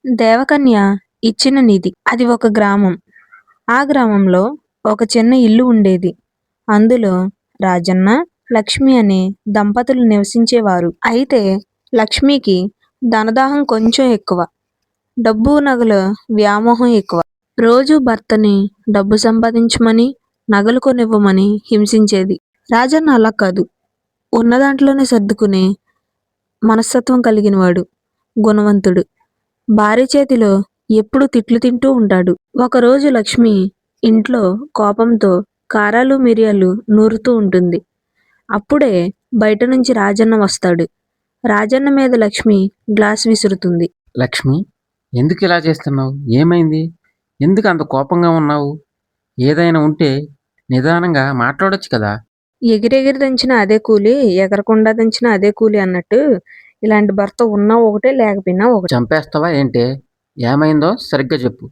దేవకన్య ఇచ్చిన నిధి. అది ఒక గ్రామం. ఆ గ్రామంలో ఒక చిన్న ఇల్లు ఉండేది. అందులో రాజన్న, లక్ష్మి అనే దంపతులు నివసించేవారు. అయితే లక్ష్మికి ధనదాహం కొంచెం ఎక్కువ. డబ్బు, నగల వ్యామోహం ఎక్కువ. రోజు భర్తని డబ్బు సంపాదించమని, నగలు కొనివ్వమని హింసించేది. రాజన్న అలా కాదు. ఉన్న దాంట్లోనే సర్దుకునే మనస్తత్వం కలిగినవాడు, గుణవంతుడు. భార్య చేతిలో ఎప్పుడూ తిట్లు తింటూ ఉంటాడు. ఒకరోజు లక్ష్మి ఇంట్లో కోపంతో కారాలు, మిరియాలు నూరుతూ ఉంటుంది. అప్పుడే బయట నుంచి రాజన్న వస్తాడు. రాజన్న మీద లక్ష్మి గ్లాస్ విసురుతుంది. లక్ష్మి, ఎందుకు ఇలా చేస్తున్నావు? ఏమైంది? ఎందుకు అంత కోపంగా ఉన్నావు? ఏదైనా ఉంటే నిదానంగా మాట్లాడొచ్చు కదా. ఎగిరెగిరి దంచిన అదే కూలి, ఎగరకుండా దంచిన అదే కూలి అన్నట్టు ఇలాంటి భర్త ఉన్నా ఒకటే, లేకపోయినా ఒకటే. చంపేస్తావా ఏంటే? ఏమైందో సరిగ్గా చెప్పు.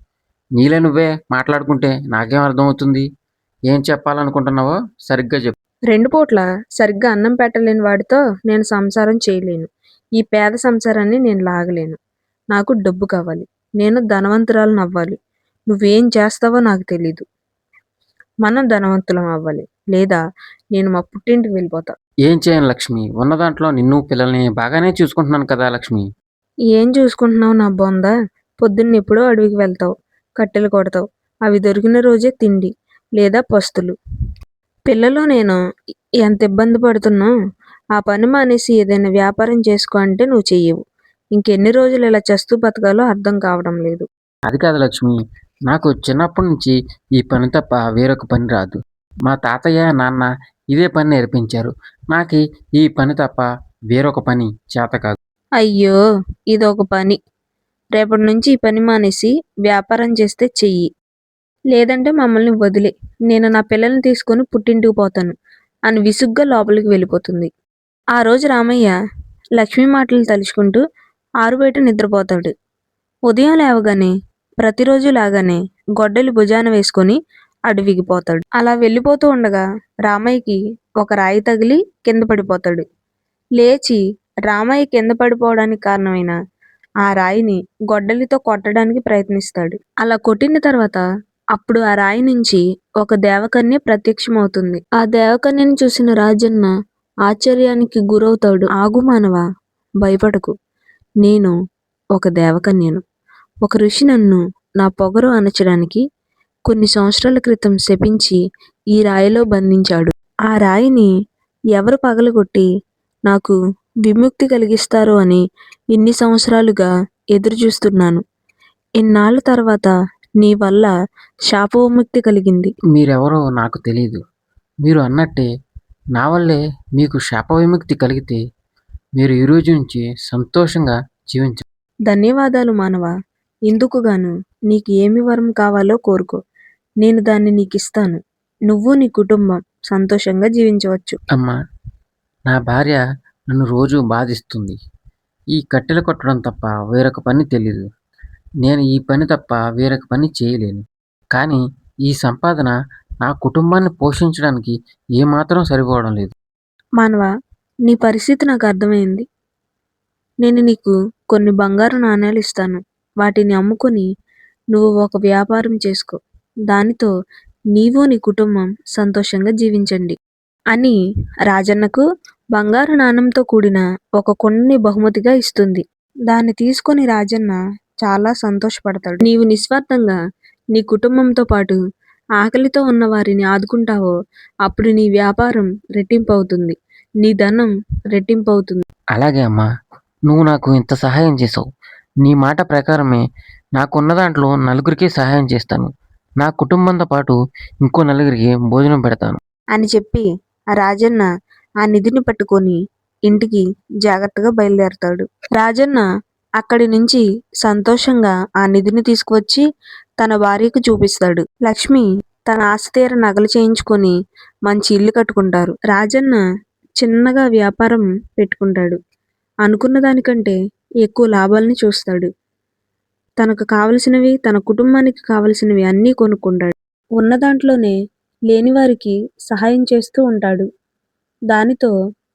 నీలే నువ్వే మాట్లాడుకుంటే నాకేం అర్థమవుతుంది? ఏం చెప్పాలనుకుంటున్నావో సరిగ్గా చెప్పు. 2 పూట్ల సరిగ్గా అన్నం పెట్టలేని వాడితో నేను సంసారం చేయలేను. ఈ పేద సంసారాన్ని నేను లాగలేను. నాకు డబ్బు కావాలి. నేను ధనవంతురాలిని అవ్వాలి. నువ్వేం చేస్తావో నాకు తెలీదు. మనం ధనవంతులం అవ్వాలి. లేదా నేను మా పుట్టింటికి వెళ్ళిపోతా. ఏం చేయను లక్ష్మి, ఉన్న దాంట్లో నిన్ను పిల్లల్ని బాగానే చూసుకుంటున్నాను కదా లక్ష్మి. ఏం చూసుకుంటున్నావు నా బొంద? పొద్దున్నెప్పుడో అడవికి వెళ్తావు, కట్టెలు కొడతావు. అవి దొరికిన రోజే తిండి లేదా పస్తులు. పిల్లలు నేను ఎంత ఇబ్బంది పడుతున్నా ఆ పని మానేసి ఏదైనా వ్యాపారం చేసుకో అంటే నువ్వు చెయ్యవు. ఇంకెన్ని రోజులు ఇలా చస్తూ బతకాలో అర్థం కావడం లేదు. అది కాదు లక్ష్మి, నాకు చిన్నప్పటి నుంచి ఈ పని తప్ప వేరొక పని రాదు. మా తాతయ్య, నాన్న ఇదే పని నేర్పించారు. నాకు ఈ పని తప్ప వేరొక పని చేత కాదు. అయ్యో, ఇదొక పని. రేపటి నుంచి ఈ పని మానేసి వ్యాపారం చేస్తే చెయ్యి. లేదంటే మమ్మల్ని వదిలే, నేను నా పిల్లల్ని తీసుకొని పుట్టింటికి పోతాను అని విసుగ్గా లోపలికి వెళ్ళిపోతుంది. ఆ రోజు రామయ్య లక్ష్మి మాటలు తలుచుకుంటూ ఆరుబయట నిద్రపోతాడు. ఉదయం లేవగానే ప్రతిరోజు లాగానే గొడ్డలి భుజాన వేసుకొని అడవికి పోతాడు. అలా వెళ్ళిపోతూ ఉండగా రామయ్యకి ఒక రాయి తగిలి కింద పడిపోతాడు. లేచి రామయ్య కింద పడిపోవడానికి కారణమైన ఆ రాయిని గొడ్డలితో కొట్టడానికి ప్రయత్నిస్తాడు. అలా కొట్టిన తర్వాత అప్పుడు ఆ రాయి నుంచి ఒక దేవకన్య ప్రత్యక్షమవుతుంది. ఆ దేవకన్యను చూసిన రాజన్న ఆశ్చర్యానికి గురవుతాడు. ఆగు మానవా, భయపడకు. నేను ఒక దేవకన్యను. ఒక ఋషి నన్ను నా పొగరు అణచడానికి కొన్ని సంవత్సరాల క్రితం శపించి ఈ రాయిలో బంధించాడు. ఆ రాయిని ఎవరు పగలగొట్టి నాకు విముక్తి కలిగిస్తారు అని ఇన్ని సంవత్సరాలుగా ఎదురు చూస్తున్నాను. ఇన్నాళ్ళ తర్వాత నీ వల్ల శాప విముక్తి కలిగింది. మీరెవరో నాకు తెలియదు. మీరు అన్నట్టే నా వల్లే మీకు శాప విముక్తి కలిగితే మీరు ఈ రోజు నుంచి సంతోషంగా జీవించండి. ధన్యవాదాలు మానవా. ఇందుకుగాను నీకు ఏమి వరం కావాలో కోరుకో. నేను దాన్ని నీకిస్తాను. నువ్వు నీ కుటుంబం సంతోషంగా జీవించవచ్చు. అమ్మా, నా భార్య నన్ను రోజు బాధిస్తుంది. ఈ కట్టెలు కొట్టడం తప్ప వేరొక పని తెలీదు. నేను ఈ పని తప్ప వేరొక పని చేయలేను. కానీ ఈ సంపాదన నా కుటుంబాన్ని పోషించడానికి ఏమాత్రం సరిపోవడం లేదు. మానవా, నీ పరిస్థితి నాకు అర్థమైంది. నేను నీకు కొన్ని బంగారు నాణేలు ఇస్తాను. వాటిని అమ్ముకొని నువ్వు ఒక వ్యాపారం చేసుకో. దానితో నీవు నీ కుటుంబం సంతోషంగా జీవించండి అని రాజన్నకు బంగారు నాణెంతో కూడిన ఒక కుండని బహుమతిగా ఇస్తుంది. దాన్ని తీసుకొని రాజన్న చాలా సంతోషపడతాడు. నీవు నిస్వార్థంగా నీ కుటుంబంతో పాటు ఆకలితో ఉన్న వారిని ఆదుకుంటావో అప్పుడు నీ వ్యాపారం రెట్టింపు అవుతుంది. నీ ధనం రెట్టింపు అవుతుంది. అలాగే అమ్మా, నువ్వు నాకు ఇంత సహాయం చేసావు. నీ మాట ప్రకారమే నాకున్న దాంట్లో నలుగురికి సహాయం చేస్తాను. నా కుటుంబంతో పాటు ఇంకో నలుగురికి భోజనం పెడతాను అని చెప్పి ఆ రాజన్న ఆ నిధిని పట్టుకొని ఇంటికి జాగ్రత్తగా బయలుదేరతాడు. రాజన్న అక్కడి నుంచి సంతోషంగా ఆ నిధిని తీసుకువచ్చి తన భార్యకు చూపిస్తాడు. లక్ష్మి తన ఆశ తీర నగలు చేయించుకొని మంచి ఇల్లు కట్టుకుంటారు. రాజన్న చిన్నగా వ్యాపారం పెట్టుకుంటాడు. అనుకున్న దానికంటే ఎక్కువ లాభాలని చూస్తాడు. తనకు కావలసినవి, తన కుటుంబానికి కావలసినవి అన్నీ కొనుక్కుంటాడు. ఉన్న దాంట్లోనే లేనివారికి సహాయం చేస్తూ ఉంటాడు. దానితో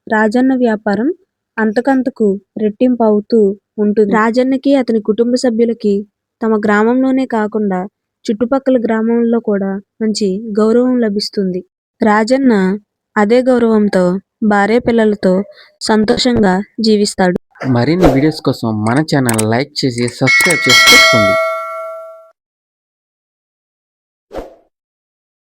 రాజన్న వ్యాపారం అంతకంతకు రెట్టింపు అవుతూ ఉంటుంది. రాజన్నకి అతని కుటుంబ సభ్యులకి తమ గ్రామంలోనే కాకుండా చుట్టుపక్కల గ్రామంలో కూడా మంచి గౌరవం లభిస్తుంది. రాజన్న అదే గౌరవంతో భార్య పిల్లలతో సంతోషంగా జీవిస్తాడు. మరిన్ని వీడియోస్ కోసం మన ఛానల్ లైక్ చేసి సబ్స్క్రైబ్ చేసి పెట్టుకోండి.